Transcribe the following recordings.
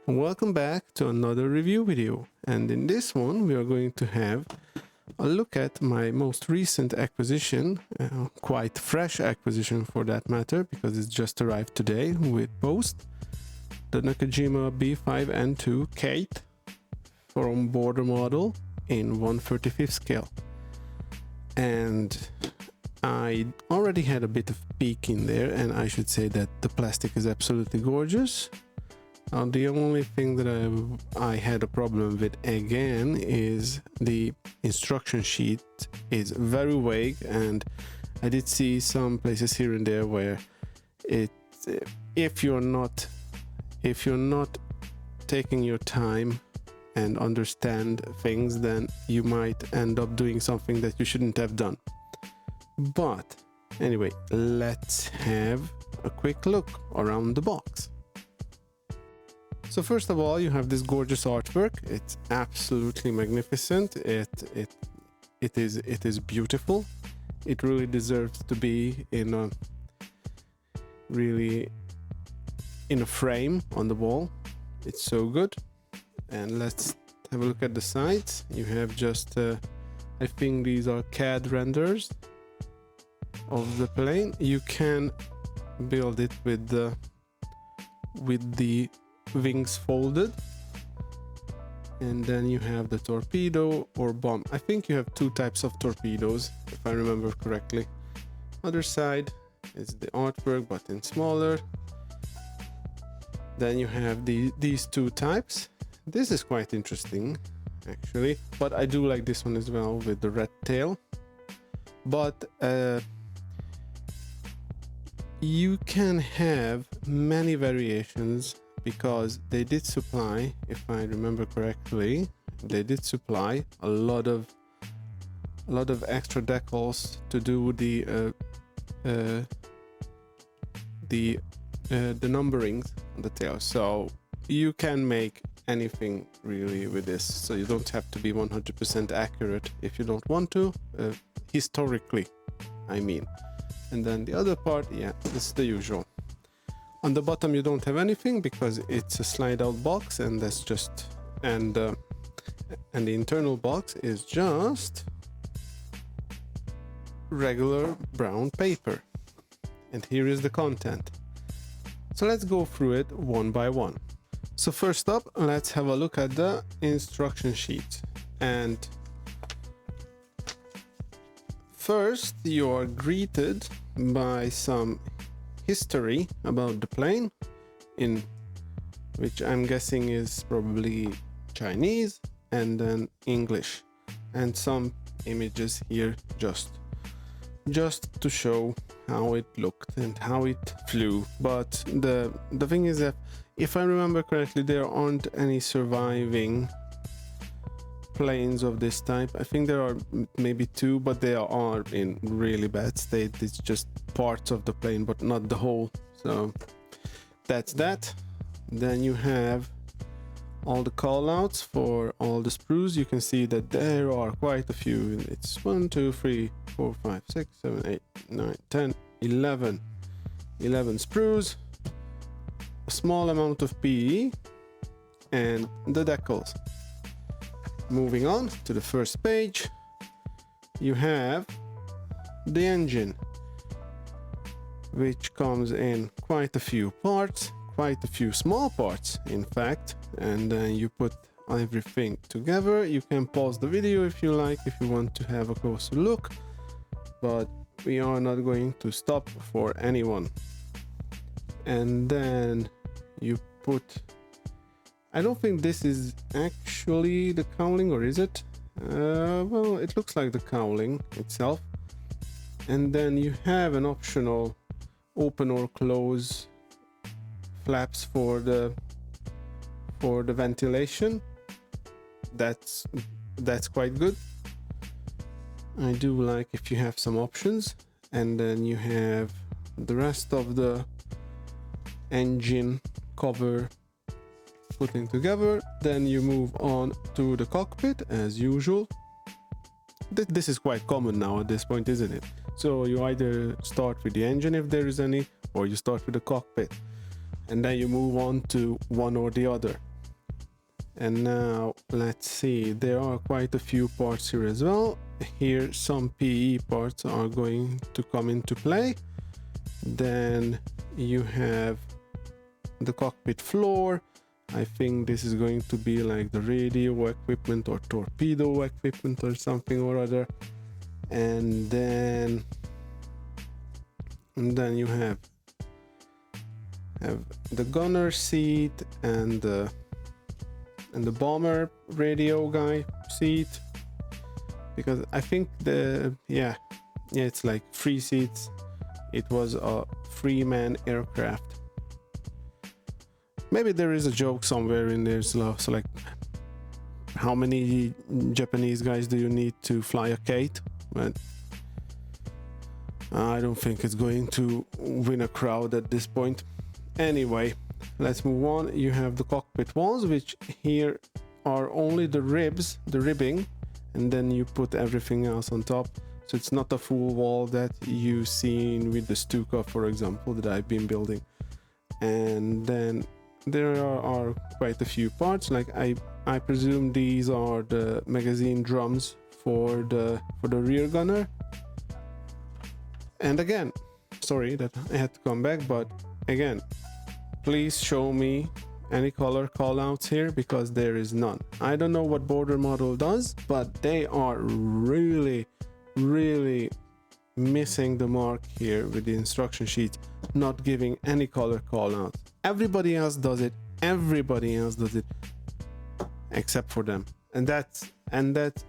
Welcome back to another review video, and in this one we are going to have a look at my most recent acquisition, quite fresh acquisition for that matter, because it's just arrived today with post, the Nakajima B5N2 Kate from border model in 1/35 scale. And I already had a bit of peek in there, and I should say that the plastic is absolutely gorgeous. The only thing that I had a problem with again is the instruction sheet is very vague, and I did see some places here and there where if you're not taking your time and understand things, then you might end up doing something that you shouldn't have done. But anyway, let's have a quick look around the box. So first of all, you have this gorgeous artwork. It's absolutely magnificent. It is beautiful. It really deserves to be in a frame on the wall. It's so good. And let's have a look at the sides. You have just I think these are CAD renders of the plane. You can build it with the wings folded, and then you have the torpedo or bomb. I think you have two types of torpedoes, if I remember correctly. Other side is the artwork, but in smaller. Then you have these two types. This is quite interesting actually, but I do like this one as well with the red tail. But you can have many variations, because they did supply, if I remember correctly, they did supply a lot of extra decals to do the numberings on the tail. So you can make anything really with this, so you don't have to be 100% accurate if you don't want to, historically I mean. And then the other part, yeah, this is the usual. On the bottom you don't have anything because it's a slide out box, and that's just and the internal box is just regular brown paper, and here is the content. So let's go through it one by one. So first up, let's have a look at the instruction sheet. And first you are greeted by some history about the plane, in which I'm guessing is probably Chinese, and then English, and some images here just to show how it looked and how it flew. But the thing is that if I remember correctly, there aren't any surviving planes of this type. I think there are maybe two, but they are in really bad state. It's just parts of the plane, but not the whole. So that's that. Then you have all the call outs for all the sprues. You can see that there are quite a few. It's 1, 2, 3, 4, 5, 6, 7, 8, 9, 10, 11 sprues, a small amount of PE, and the decals. Moving on to the first page, you have the engine, which comes in quite a few parts, quite a few small parts in fact, and then you put everything together. You can pause the video if you like, if you want to have a closer look, but we are not going to stop for anyone. And then you put, I don't think this is actually the cowling, or is it? Well, it looks like the cowling itself. And then you have an optional open or close flaps for the ventilation. That's quite good. I do like if you have some options. And then you have the rest of the engine cover putting together. Then you move on to the cockpit as usual. This is quite common now at this point, isn't it? So you either start with the engine if there is any, or you start with the cockpit, and then you move on to one or the other. And now let's see, there are quite a few parts here as well. Here some PE parts are going to come into play. Then you have the cockpit floor. I think this is going to be like the radio equipment or torpedo equipment or something or other. And then you have the gunner seat and the bomber radio guy seat, because I think it's like 3 seats. It was a 3-man aircraft. Maybe there is a joke somewhere in there, so like, how many Japanese guys do you need to fly a Kate? But I don't think it's going to win a crowd at this point. Anyway, let's move on. You have the cockpit walls, which here are only the ribs, the ribbing, and then you put everything else on top. So it's not a full wall that you've seen with the Stuka, for example, that I've been building. And then there are quite a few parts. Like I presume these are the magazine drums for the rear gunner. And again, sorry that I had to come back, but again, please show me any color callouts here, because there is none. I don't know what border model does, but they are really missing the mark here with the instruction sheet, not giving any color callouts. Everybody else does it, except for them. And that's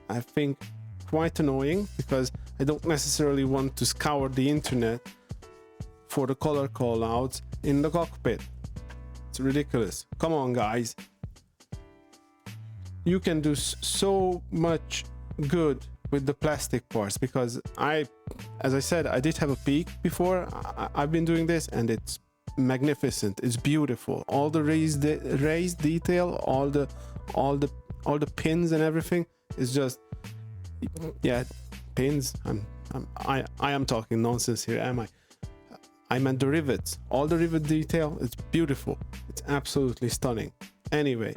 I think quite annoying, because I don't necessarily want to scour the internet for the color callouts in the cockpit. It's ridiculous. Come on, guys. You can do so much good with the plastic parts, because as I said, I did have a peek before. I've been doing this and it's magnificent. It's beautiful. All the raised detail, all the pins and everything is just, yeah, pins. I am talking nonsense here, am I? I meant the rivets. All the rivet detail, it's beautiful. It's absolutely stunning. Anyway,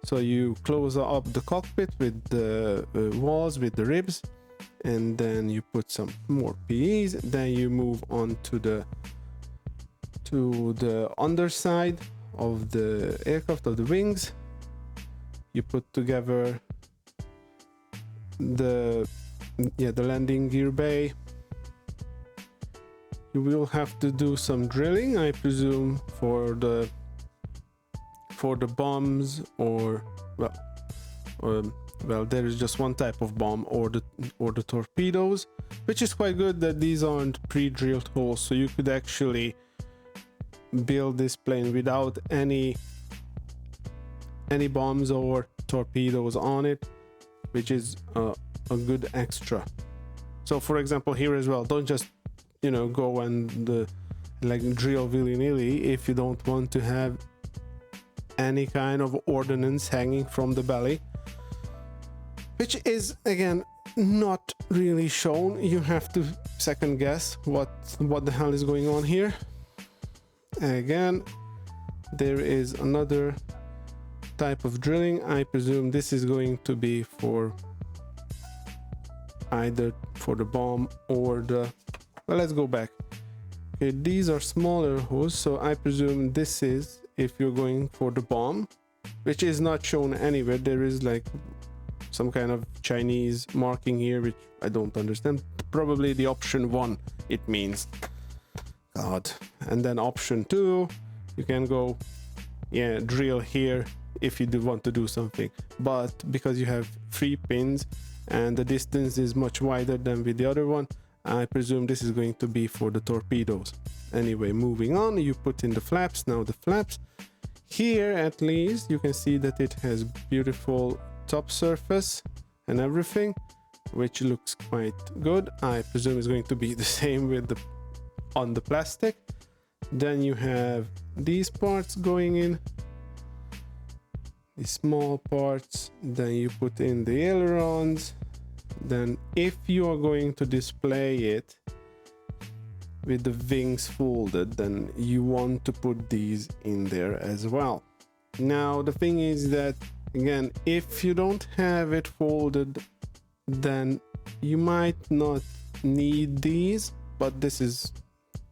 so you close up the cockpit with the walls, with the ribs, and then you put some more PEs. Then you move on to the underside of the aircraft, of the wings. You put together the landing gear bay. You will have to do some drilling, I presume, for the bombs, or there is just one type of bomb, or the torpedoes, which is quite good that these aren't pre-drilled holes, so you could actually build this plane without any bombs or torpedoes on it, which is a good extra. So for example, here as well, don't just go and like drill willy-nilly if you don't want to have any kind of ordnance hanging from the belly, which is again not really shown. You have to second guess what the hell is going on here. Again, there is another type of drilling. I presume this is going to be for either for the bomb or the, well, let's go back. Okay, these are smaller holes, so I presume this is if you're going for the bomb, which is not shown anywhere. There is like some kind of Chinese marking here, which I don't understand. Probably the option 1 it means. God. And then option 2, you can go, yeah, drill here if you do want to do something. But because you have 3 pins and the distance is much wider than with the other one, I presume this is going to be for the torpedoes. Anyway, moving on, you put in the flaps. Now the flaps here, at least you can see that it has beautiful top surface and everything, which looks quite good. I presume it's going to be the same with on the plastic. Then you have these parts going in, the small parts. Then you put in the ailerons. Then if you are going to display it with the wings folded, then you want to put these in there as well. Now the thing is that Again, if you don't have it folded, then you might not need these, but this is,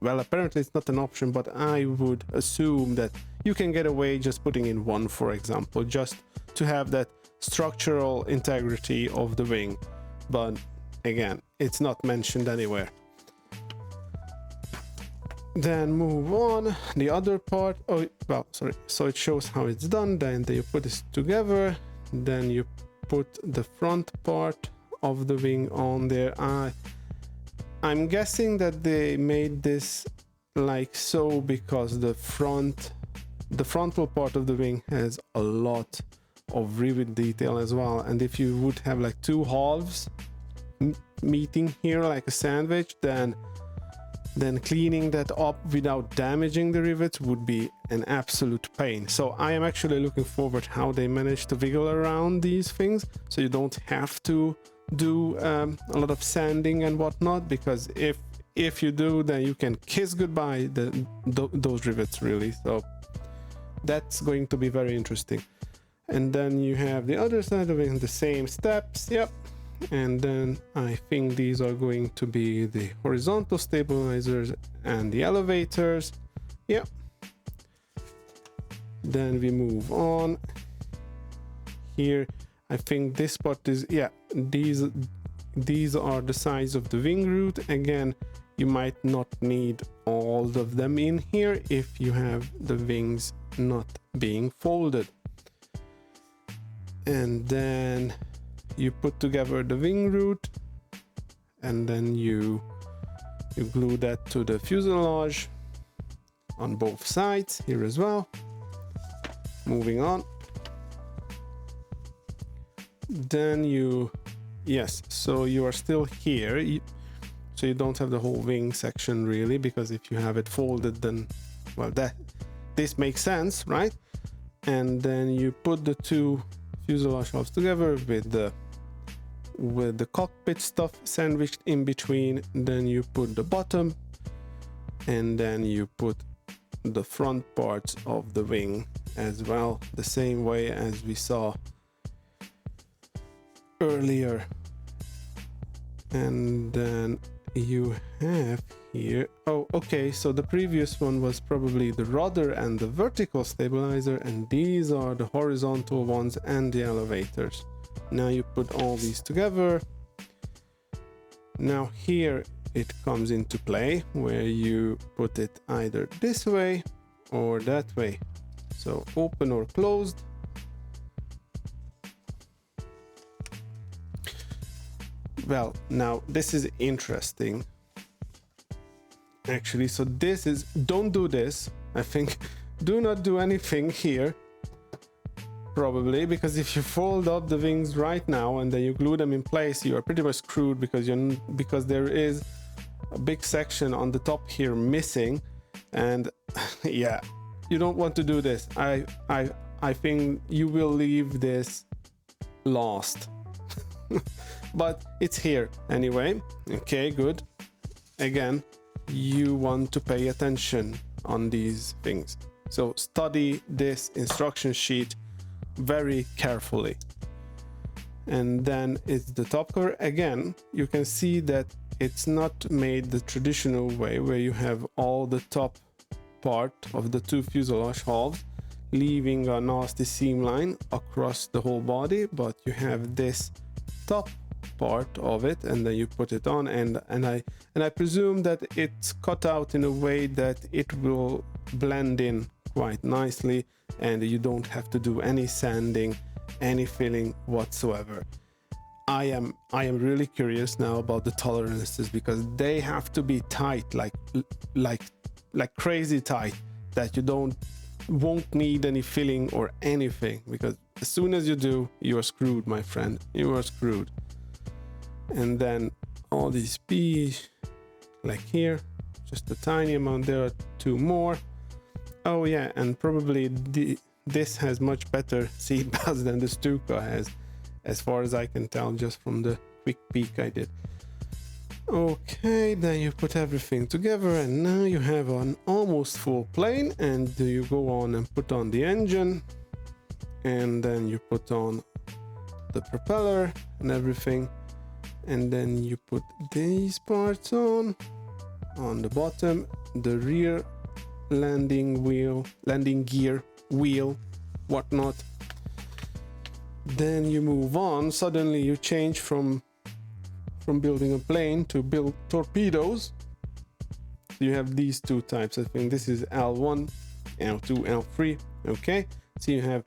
well, apparently it's not an option, but I would assume that you can get away just putting in one, for example, just to have that structural integrity of the wing. But again, it's not mentioned anywhere. Then move on, the other part, oh, well, sorry, so it shows how it's done. Then you put this together, then you put the front part of the wing on there. I'm guessing that they made this like so because the frontal part of the wing has a lot of rivet detail as well, and if you would have like two halves meeting here like a sandwich, then cleaning that up without damaging the rivets would be an absolute pain. So I am actually looking forward how they manage to wiggle around these things, so you don't have to do a lot of sanding and whatnot, because if you do, then you can kiss goodbye those rivets, really. So that's going to be very interesting. And then you have the other side of it, the same steps, yep. And then I think these are going to be the horizontal stabilizers and the elevators, yep. Then we move on here. I think this part is, yeah, these are the size of the wing root. Again, you might not need all of them in here if you have the wings not being folded. And then you put together the wing root, and then you glue that to the fuselage on both sides here as well. Moving on. Then yes, so you are still here, so you don't have the whole wing section really, because if you have it folded, then, well, this makes sense, right? And then you put the two fuselage halves together with the cockpit stuff sandwiched in between. Then you put the bottom, and then you put the front parts of the wing as well, the same way as we saw earlier. And then you have here, oh, okay, so the previous one was probably the rudder and the vertical stabilizer, and these are the horizontal ones and the elevators. Now you put all these together. Now here it comes into play, where you put it either this way or that way, so open or closed. Well, now this is interesting actually. So this is, don't do this, I think. Do not do anything here, probably, because if you fold up the wings right now and then you glue them in place, you are pretty much screwed, because there is a big section on the top here missing, and yeah, you don't want to do this. I think you will leave this lost. But it's here anyway. Okay, good. Again, you want to pay attention on these things, so study this instruction sheet very carefully. And then it's the top cover. Again, you can see that it's not made the traditional way, where you have all the top part of the two fuselage halves leaving a nasty seam line across the whole body, but you have this top part of it, and then you put it on, and I presume that it's cut out in a way that it will blend in quite nicely, and you don't have to do any sanding, any filling whatsoever. I am really curious now about the tolerances, because they have to be tight, like crazy tight, that you won't need any filling or anything, because as soon as you do, you are screwed, my friend. You are screwed. And then all these P's, like here, just a tiny amount. There are two more. Oh yeah, and probably this has much better seat belts than the Stuka has, as far as I can tell just from the quick peek I did. Okay, then you put everything together, and now you have an almost full plane, and you go on and put on the engine. and then you put on the propeller and everything, and then you put these parts on the bottom, the rear landing gear wheel, whatnot. Then you move on. Suddenly you change from building a plane to build torpedoes. You have these two types. I think this is L1, L2, L3. Okay, so you have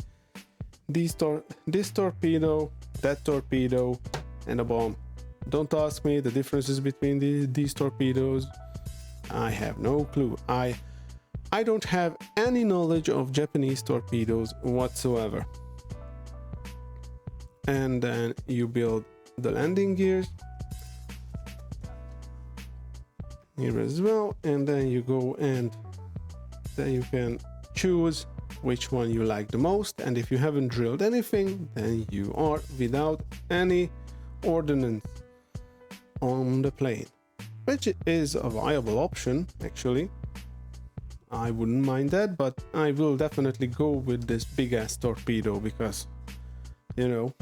this torpedo, that torpedo, and a bomb. Don't ask me the differences between these torpedoes. I have no clue. I don't have any knowledge of Japanese torpedoes whatsoever. And then you build the landing gears here as well, and then you go and then you can choose which one you like the most. And if you haven't drilled anything, then you are without any ordnance on the plane, which is a viable option. Actually, I wouldn't mind that, but I will definitely go with this big ass torpedo because, you know,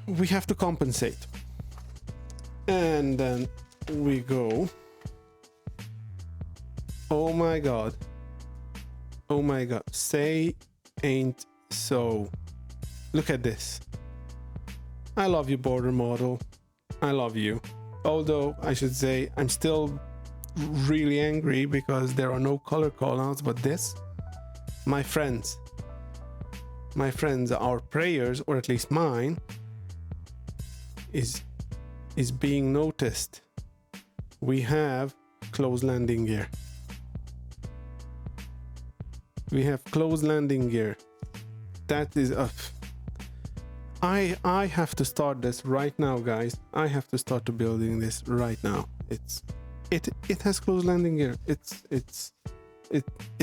we have to compensate. And then we go. Oh my god, say ain't so. Look at this. I love you, border model. I love you. Although I should say I'm still really angry because there are no color callouts, but this, my friends, our prayers, or at least mine, is being noticed. We have closed landing gear. We have closed landing gear. That is I have to start this right now, guys. I have to start to building this right now. It has closed landing gear. It's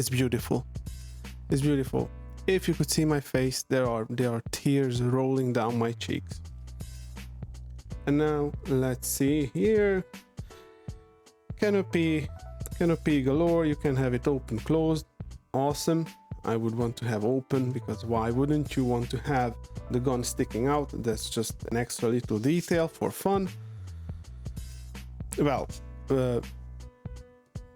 beautiful. It's beautiful. If you could see my face, there are tears rolling down my cheeks. And now let's see here. Canopy galore. You can have it open, closed. Awesome. I would want to have open because why wouldn't you want to have the gun sticking out? That's just an extra little detail for fun. Well, the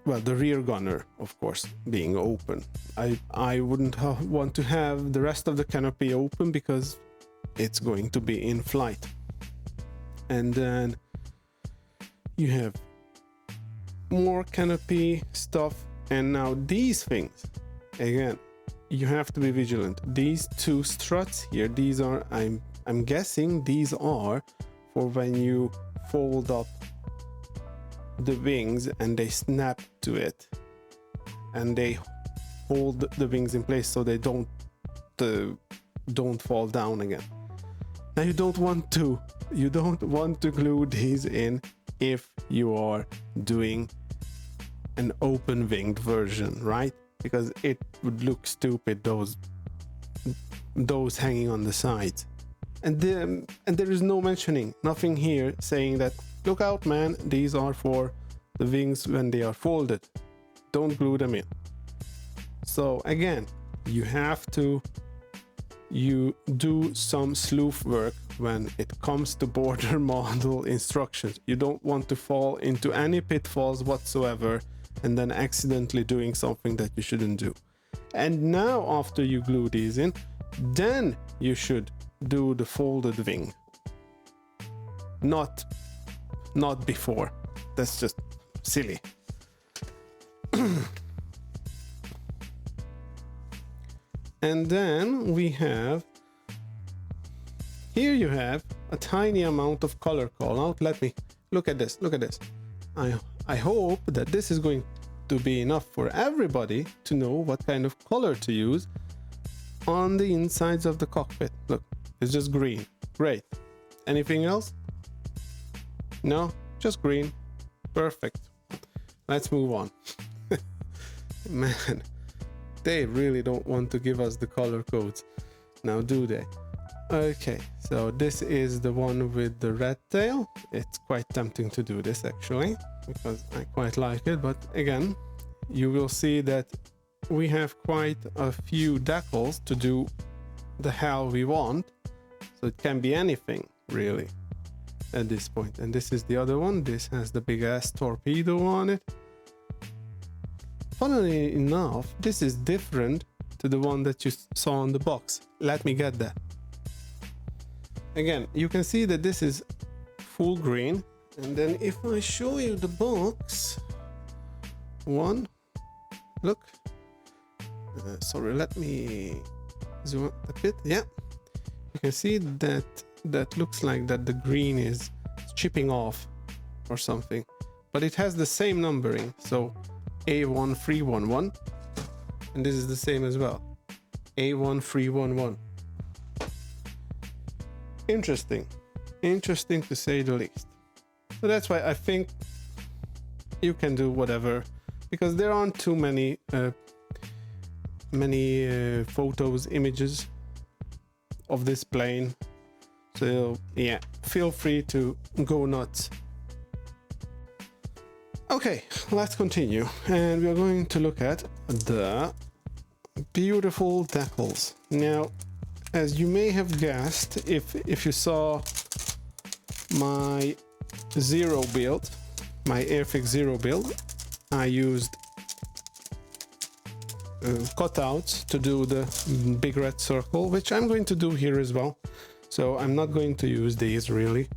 rear gunner, of course, being open. I wouldn't want to have the rest of the canopy open because it's going to be in flight. And then you have more canopy stuff. And now these things, again, you have to be vigilant. These two struts here, these are, I'm guessing these are for when you fold up the wings and they snap to it and they hold the wings in place so they don't fall down again. Now you don't want to glue these in if you are doing an open winged version, right? Because it would look stupid, those hanging on the sides. And there is no mentioning, nothing here saying that, look out man, these are for the wings when they are folded. Don't glue them in. So again, you do some sleuth work when it comes to border model instructions. You don't want to fall into any pitfalls whatsoever and then accidentally doing something that you shouldn't do. And now after you glue these in, then you should do the folded wing. Not before. That's just silly. And then we have, here you have a tiny amount of color call out. Let me look at this. I hope that this is going to be enough for everybody to know what kind of color to use on the insides of the cockpit. Look, it's just green. Great. Anything else? No, just green. Perfect. Let's move on. Man, they really don't want to give us the color codes now, do they? Okay, so this is the one with the red tail. It's quite tempting to do this actually, because I quite like it, but again, you will see that we have quite a few decals to do the hell we want. So it can be anything really at this point. And this is the other one. This has the big ass torpedo on it. Funnily enough, this is different to the one that you saw on the box. Let me get that. Again, you can see that this is full green. And then if I show you the box, one, look, sorry, let me zoom up a bit. Yeah, you can see that that looks like that the green is chipping off or something, but it has the same numbering, so A1311, and this is the same as well, A1311. Interesting to say the least. So that's why I think you can do whatever, because there aren't too many photos, images of this plane. So yeah, feel free to go nuts. Okay, let's continue, and we are going to look at the beautiful decals. Now, as you may have guessed, if you saw my zero build, my Airfix Zero build, I used cutouts to do the big red circle, which I'm going to do here as well. So I'm not going to use these really,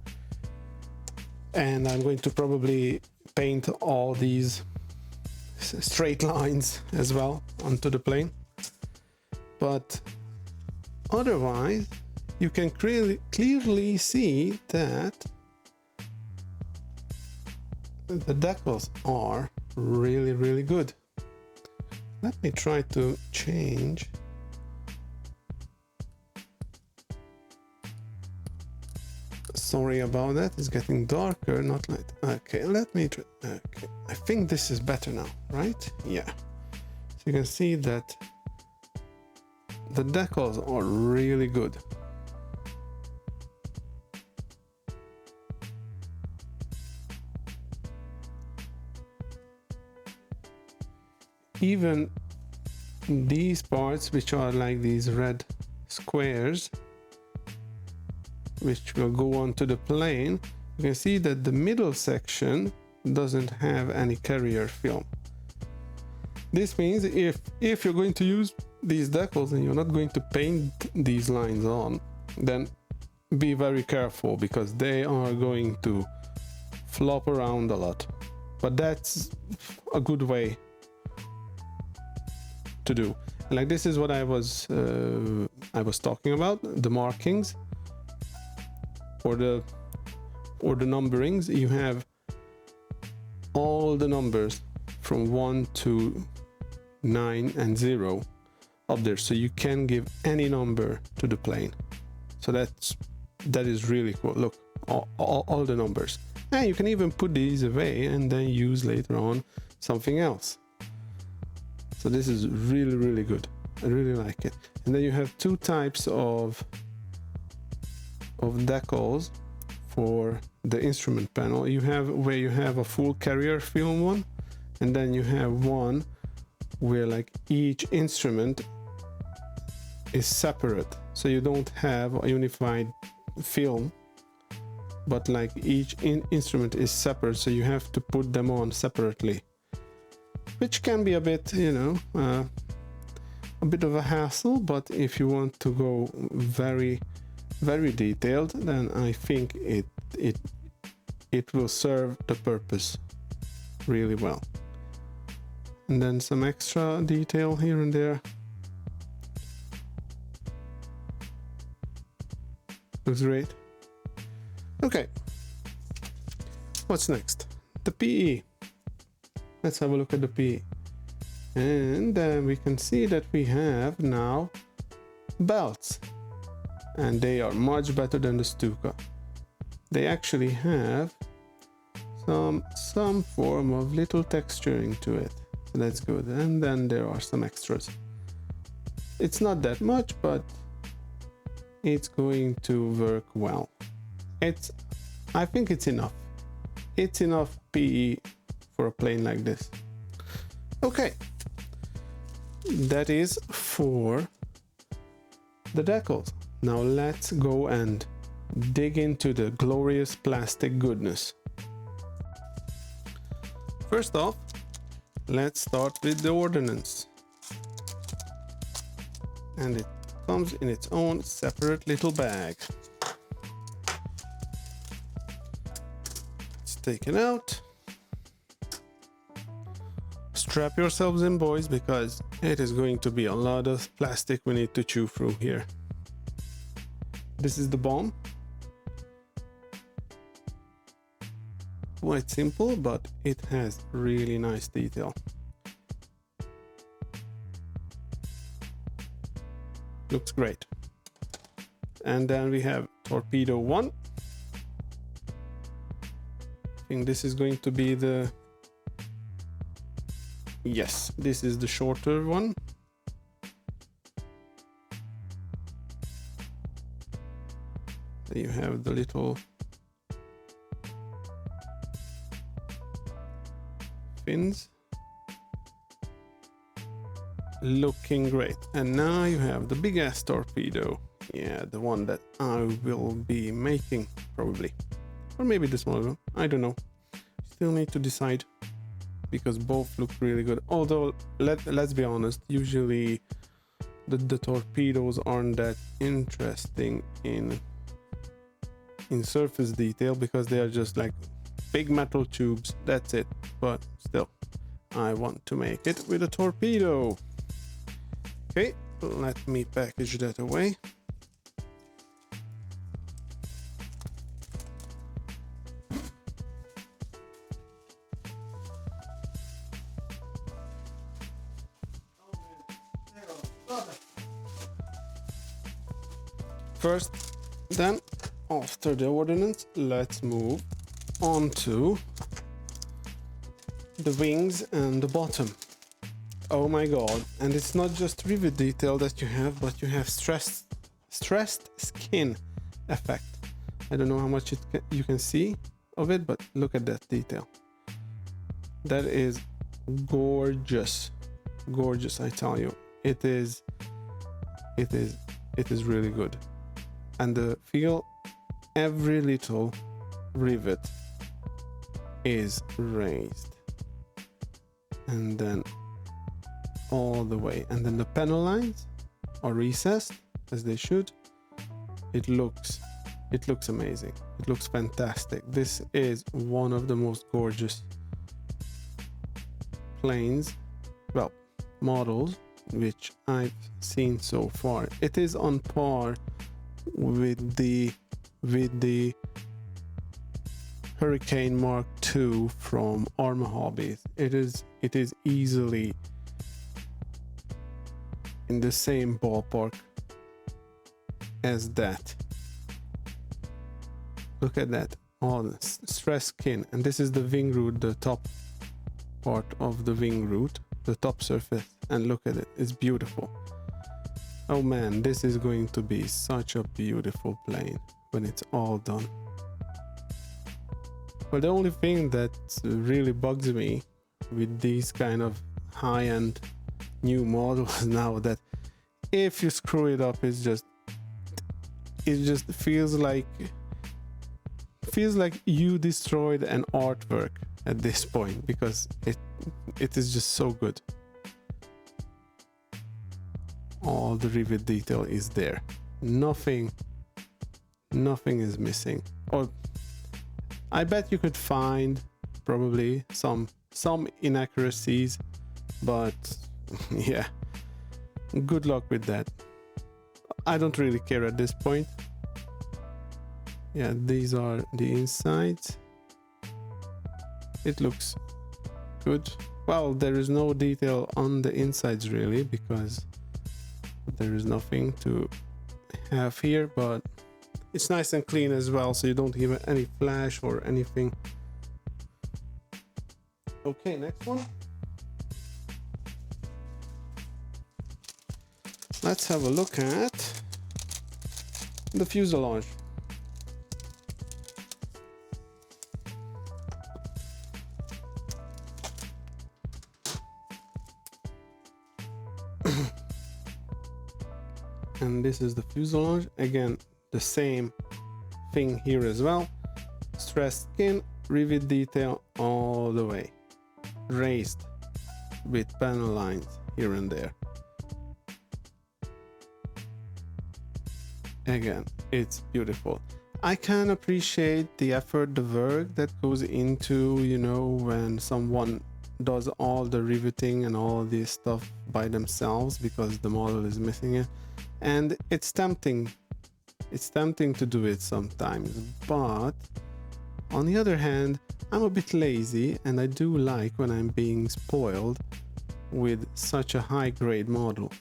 and I'm going to probably paint all these straight lines as well onto the plane. But otherwise, you can clearly see that the decals are really good. Let me try to change. Sorry about that, it's getting darker, not light. Okay, let me try. Okay, I think this is better now, right? Yeah. So you can see that the decals are really good. Even these parts, which are like these red squares, which will go onto the plane, you can see that the middle section doesn't have any carrier film. This means if you're going to use these decals and you're not going to paint these lines on, then be very careful, because they are going to flop around a lot. But that's a good way to do. Like, this is what I was talking about, the markings or the numberings. You have all the numbers from 1 to 9 and 0 up there, so you can give any number to the plane. So that is really cool. Look, all the numbers, and you can even put these away and then use later on something else. So this is really good. I really like it. And then you have two types of decals for the instrument panel. You have where you have a full carrier film one, and then you have one where like each instrument is separate. So you don't have a unified film, but like each instrument is separate, so you have to put them on separately, which can be a bit, a bit of a hassle. But if you want to go very detailed, then I think it will serve the purpose really well. And then some extra detail here and there. Looks great. Okay, what's next? The PE. Let's have a look at the PE. And then we can see that we have now belts, and they are much better than the Stuka. They actually have some form of little texturing to it, so that's good. And then there are some extras. It's not that much, but it's going to work well. I think it's enough. It's enough PE for a plane like this. Okay, that is for the decals. Now let's go and dig into the glorious plastic goodness. First off, let's start with the ordnance. And it comes in its own separate little bag. Let's take it out. Strap yourselves in, boys, because it is going to be a lot of plastic we need to chew through here. This is the bomb. Quite simple, but it has really nice detail. Looks great. And then we have torpedo 1. I think this is going to be the... Yes, this is the shorter one. You have the little fins. Looking great. And now you have the big ass torpedo. Yeah, the one that I will be making probably. Or maybe the smaller one. I don't know. Still need to decide, because both look really good. Although let's be honest, usually the torpedoes aren't that interesting in surface detail, because they are just like big metal tubes, that's it. But still, I want to make it with a torpedo. Okay, let me package that away. First, then, after the ordnance, let's move on to the wings and the bottom. Oh my god, and it's not just rivet detail that you have, but you have stressed skin effect. I don't know how much you can see of it, but look at that detail. That is gorgeous. Gorgeous, I tell you. It is really good. And the feel, every little rivet is raised, and then all the way, and then the panel lines are recessed as they should. It looks amazing. It looks fantastic. This is one of the most gorgeous planes, well, models, which I've seen so far. It is on par with the Hurricane Mark II from Arma Hobbies. It is easily in the same ballpark as that. Look at that, all the stress skin, and this is the wing root, the top part of the wing root, the top surface, and look at it, it's beautiful. Oh man, this is going to be such a beautiful plane when it's all done. Well, the only thing that really bugs me with these kind of high-end new models now, that if you screw it up, it just feels like you destroyed an artwork at this point, because it is just so good. All the rivet detail is there. Nothing is missing. Or I bet you could find probably some inaccuracies, but yeah, good luck with that. I don't really care at this point. Yeah, these are the insides. It looks good. Well, there is no detail on the insides really, because there is nothing to have here, but it's nice and clean as well, so you don't give any flash or anything. Okay, next one. Let's have a look at the fuselage. And this is the fuselage. Again, the same thing here as well. Stressed skin, rivet detail all the way, raised with panel lines here and there. Again, it's beautiful. I can appreciate the effort, the work that goes into, you know, when someone does all the riveting and all this stuff by themselves because the model is missing it. And it's tempting to do it sometimes, but on the other hand, I'm a bit lazy and I do like when I'm being spoiled with such a high grade model.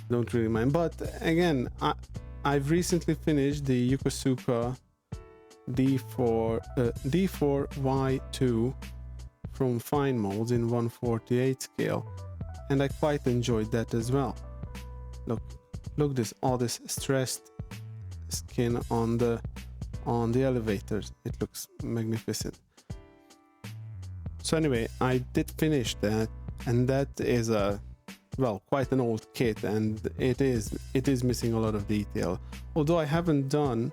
Don't really mind. But again, I've recently finished the Yokosuka D4Y2 from Fine Molds in 1/48 scale, and I quite enjoyed that as well. Look this, all this stressed skin on the elevators. It looks magnificent. So anyway, I did finish that, and that is quite an old kit, and it is missing a lot of detail. Although I haven't done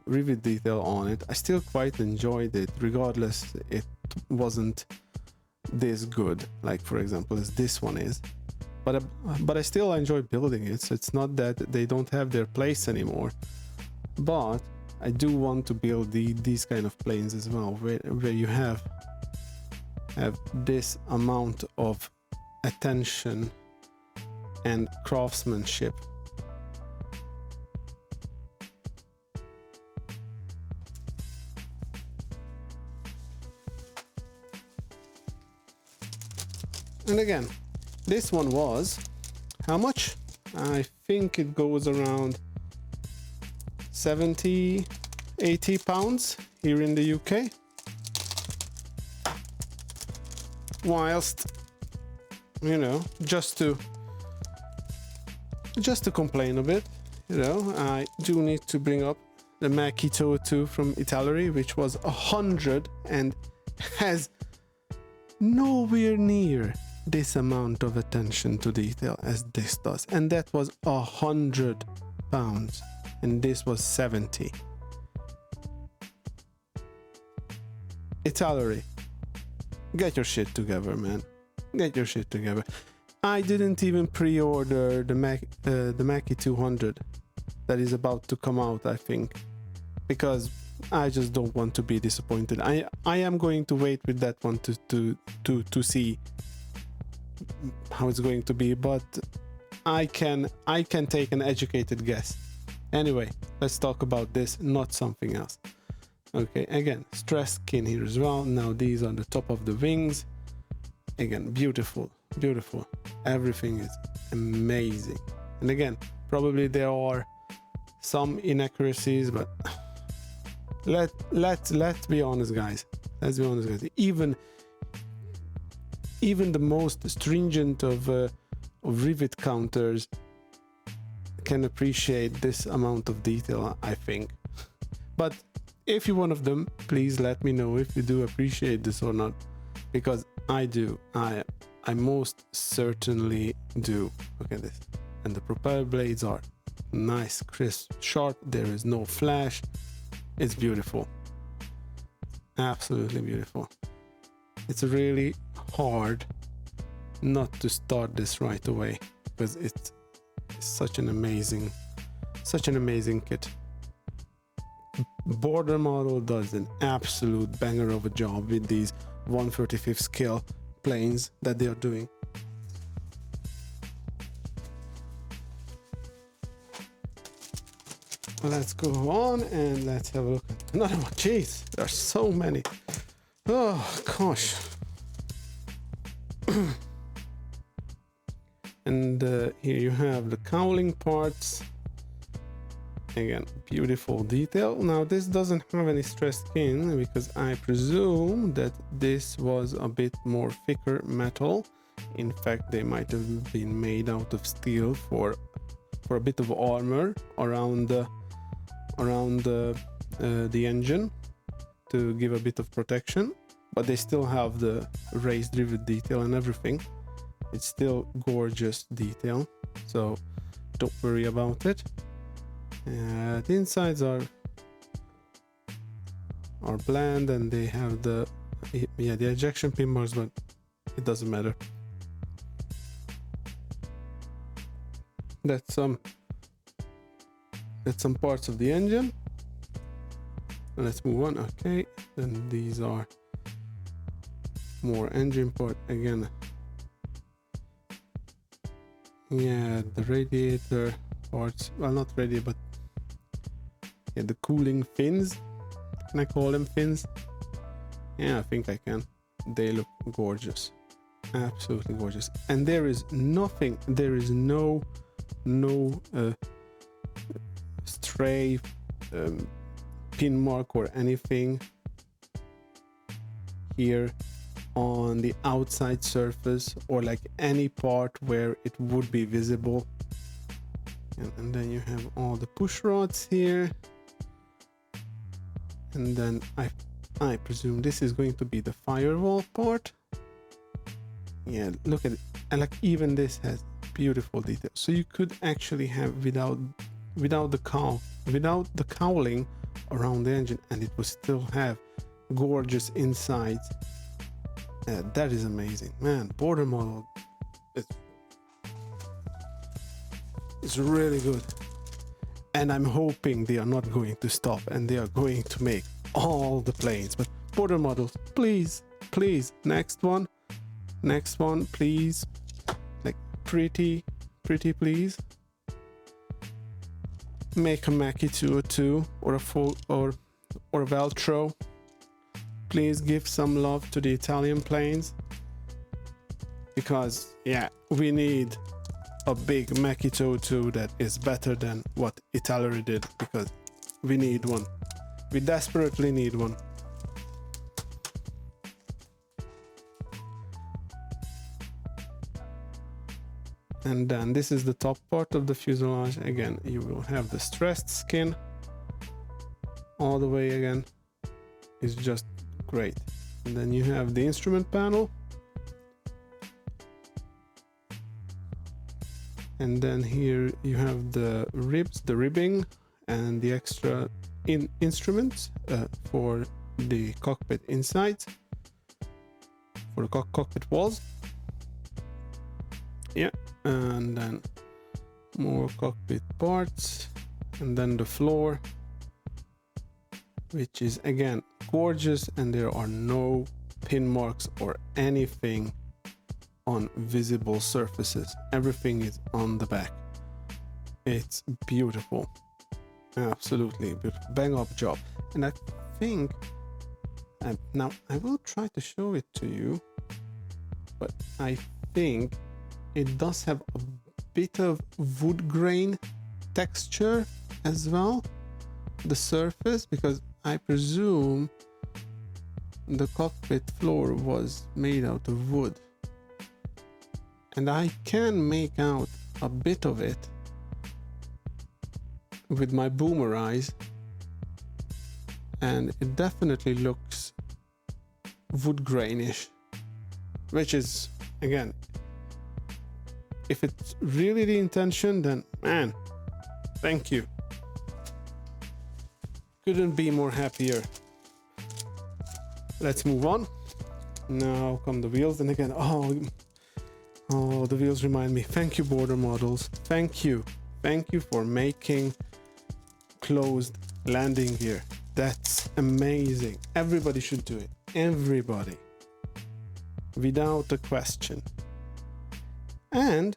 rivet detail on it, I still quite enjoyed it, regardless it wasn't this good, like for example as this one is. But I still enjoy building it, so it's not that they don't have their place anymore. But I do want to build these kind of planes as well, where you have this amount of attention and craftsmanship. And again, this one was how much? I think it goes around 70-80 pounds here in the UK. Whilst, you know, just to complain a bit, you know, I do need to bring up the Maki 202 from Italy, which was 100 and has nowhere near this amount of attention to detail as this does, and that was 100 pounds and this was 70. Italy, get your shit together, man. Get your shit together. I didn't even pre-order the Maki 200 that is about to come out, I think, because I just don't want to be disappointed. I am going to wait with that one to see how it's going to be, but I can take an educated guess. Anyway, let's talk about this, not something else. Okay, again, stressed skin here as well. Now these are the top of the wings. Again, beautiful, beautiful. Everything is amazing. And again, probably there are some inaccuracies, but let's be honest, guys. Let's be honest, guys. Even the most stringent of rivet counters can appreciate this amount of detail, I think. But if you're one of them, please let me know if you do appreciate this or not, because I do. I most certainly do. Look at this. And the propeller blades are nice, crisp, sharp. There is no flash. It's beautiful. Absolutely beautiful. It's really hard not to start this right away, because it's such an amazing kit. Border Model does an absolute banger of a job with these 1/35 scale planes that they are doing. Let's go on and let's have a look at another one. Jeez, there are so many. Oh gosh. And here you have the cowling parts. Again, beautiful detail. Now this doesn't have any stressed skin because I presume that this was a bit more thicker metal. In fact, they might have been made out of steel for a bit of armor around the engine to give a bit of protection, but they still have the raised rivet detail and everything. It's still gorgeous detail. So don't worry about it. The insides are bland, and they have the ejection pin marks, but it doesn't matter. That's some parts of the engine. Let's move on. Okay, then these are more engine part again. Yeah, the radiator parts, well, not radiator, but yeah, the cooling fins. Can I call them fins? Yeah, I think I can. They look gorgeous, absolutely gorgeous. And there is nothing, there is no stray pin mark or anything here on the outside surface, or like any part where it would be visible. And then you have all the push rods here, and then I presume this is going to be the firewall part. Yeah, look at it, and like even this has beautiful detail. So you could actually have without the cowling around the engine, and it will still have gorgeous insides. That is amazing, man. Border model, it's really good, and I'm hoping they are not going to stop and they are going to make all the planes. But border models, please, next one, please, like pretty, please. Make a Mackie 202 or a full or a Veltro. Please give some love to the Italian planes, because yeah, we need a big Mackie 202 that is better than what Italeri did, because we need one. We desperately need one. And then this is the top part of the fuselage. Again, you will have the stressed skin all the way. Again, it's just great. And then you have the instrument panel, and then here you have the ribs, the ribbing, and the extra instruments for the cockpit insides, for the cockpit walls. Yeah, and then more cockpit parts, and then the floor, which is again gorgeous, and there are no pin marks or anything on visible surfaces. Everything is on the back. It's beautiful, absolutely beautiful. Bang up job. And I think now I will try to show it to you, but I think it does have a bit of wood grain texture as well, the surface, because I presume the cockpit floor was made out of wood, and I can make out a bit of it with my boomer eyes, and it definitely looks wood grainish, which is, again, if it's really the intention, then man, thank you. Couldn't be more happier. Let's move on. Now come the wheels, and again, oh, the wheels remind me. Thank you, border models. Thank you for making closed landing gear. That's amazing. Everybody should do it. Everybody, without a question. And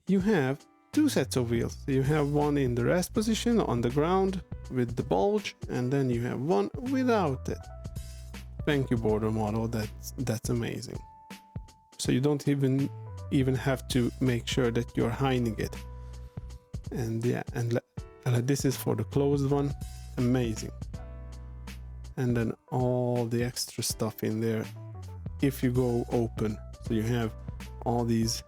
you have two sets of wheels. You have one in the rest position on the ground with the bulge, and then you have one without it. Thank you, border model. That's amazing. So you don't even have to make sure that you're hiding it. And yeah, and this is for the closed one. Amazing. And then all the extra stuff in there if you go open. So you have all these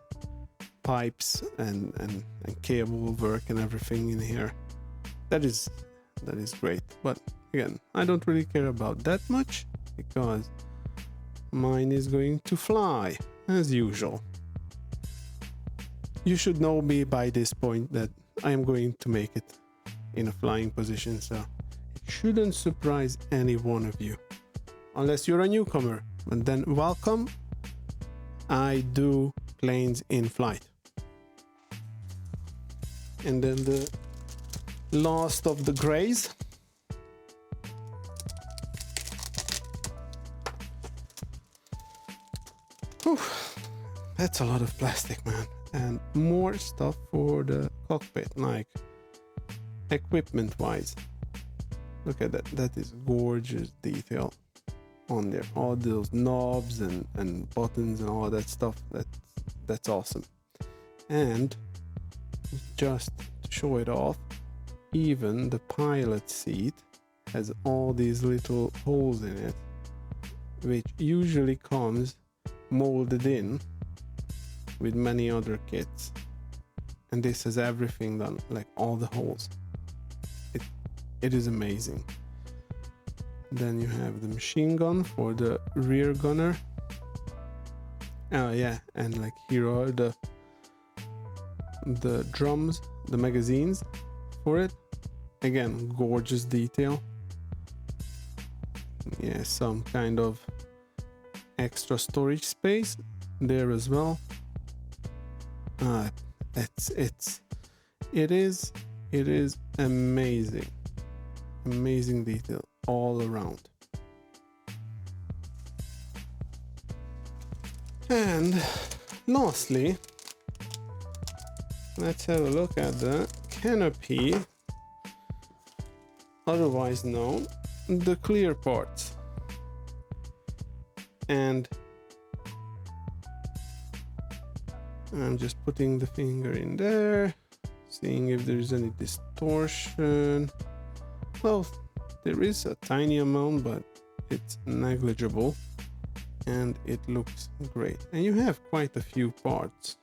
pipes and cable work and everything in here. That is great. But again, I don't really care about that much, because mine is going to fly as usual. you should know me by this point that I am going to make it in a flying position, so it shouldn't surprise any one of you. Unless you're a newcomer, and then welcome. I do planes in flight. And then the last of the grays. Whew, that's a lot of plastic, man. And more stuff for the cockpit, like equipment wise. Look at that, that is gorgeous detail on there. All those knobs and buttons and all that stuff, that's awesome. And just to show it off, even the pilot seat has all these little holes in it, which usually comes molded in with many other kits, and this has everything done, like all the holes. It is amazing. Then you have the machine gun for the rear gunner. Oh yeah, and like here are the drums, the magazines for it. Again, gorgeous detail. Yeah, some kind of extra storage space there as well. It is amazing detail all around. And lastly, let's have a look at the canopy, otherwise known the clear parts. And I'm just putting the finger in there, seeing if there's any distortion. Well, there is a tiny amount, but it's negligible and it looks great. And you have quite a few parts.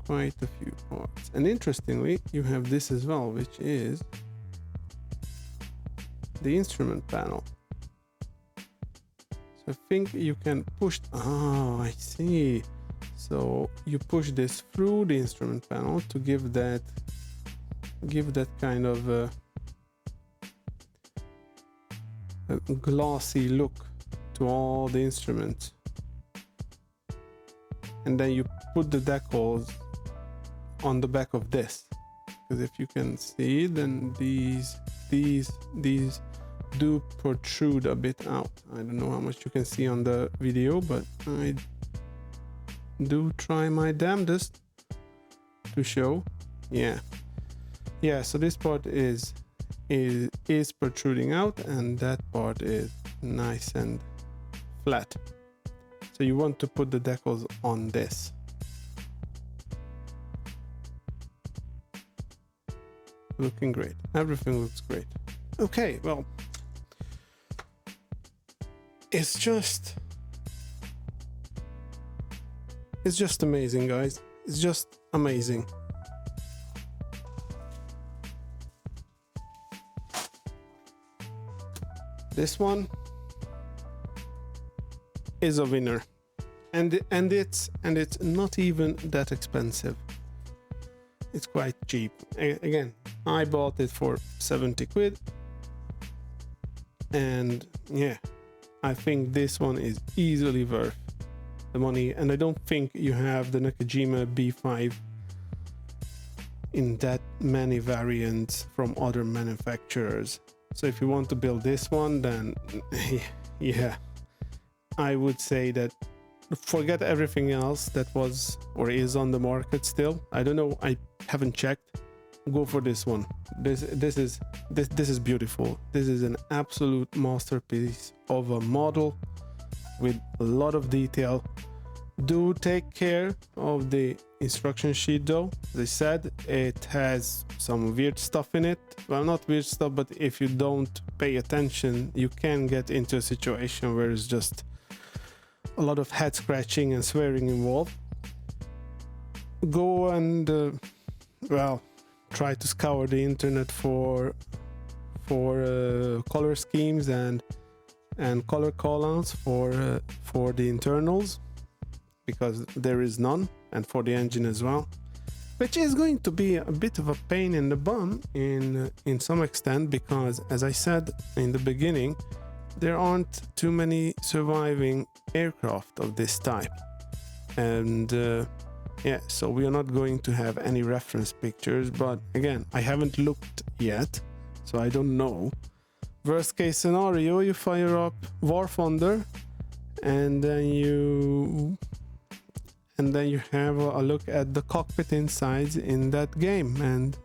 And interestingly, you have this as well, which is the instrument panel. So I think you can push. Oh, I see. So you push this through the instrument panel to give that kind of a glossy look to all the instruments, and then you put the decals on the back of this, because if you can see, then these do protrude a bit out. I don't know how much you can see on the video, but I do try my damnedest to show. Yeah, so this part is protruding out, and that part is nice and flat. So you want to put the decals on this. Looking great. Everything looks great. Okay, well, it's just amazing, guys. It's just amazing. This one is a winner, and it's not even that expensive. It's quite cheap. Again, I bought it for 70 quid, and yeah, I think this one is easily worth the money. And I don't think you have the Nakajima B5 in that many variants from other manufacturers. So if you want to build this one, then yeah, I would say that forget everything else that was or is on the market still. I don't know, I haven't checked. Go for this one. This is beautiful. This is an absolute masterpiece of a model with a lot of detail. Do take care of the instruction sheet though. As I said, it has some weird stuff in it. Well, not weird stuff, but if you don't pay attention, you can get into a situation where it's just a lot of head scratching and swearing involved. Go and well, try to scour the internet for color schemes and color callouts for the internals, because there is none. and for the engine as well, which is going to be a bit of a pain in the bum in some extent, because as I said in the beginning, there aren't too many surviving aircraft of this type, and yeah, so we are not going to have any reference pictures. But again, I haven't looked yet, so I don't know. Worst case scenario, you fire up War Thunder and then you have a look at the cockpit insides in that game and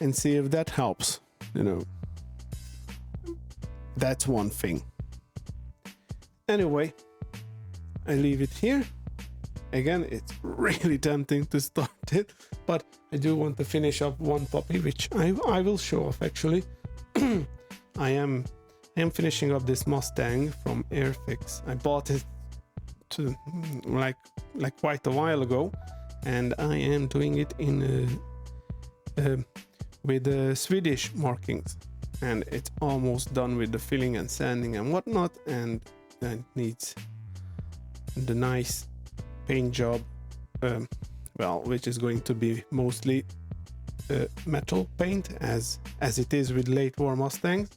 and see if that helps, you know. That's one thing. Anyway, I leave it here. Again, it's really tempting to start it, but I do want to finish up one puppy, which I will show off actually. I am finishing up this Mustang from Airfix. I bought it to like quite a while ago, and I am doing it in with Swedish markings, and it's almost done with the filling and sanding and whatnot, and it needs the nice paint job, well, which is going to be mostly metal paint as it is with late war Mustangs.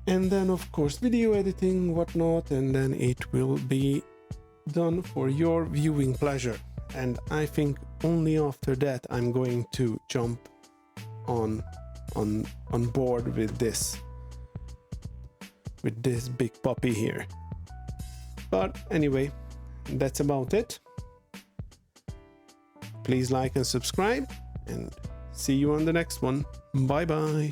And then of course video editing, whatnot, and then it will be done for your viewing pleasure. And I think only after that I'm going to jump on board with this big puppy here. But anyway, that's about it. Please like and subscribe, and see you on the next one. Bye bye.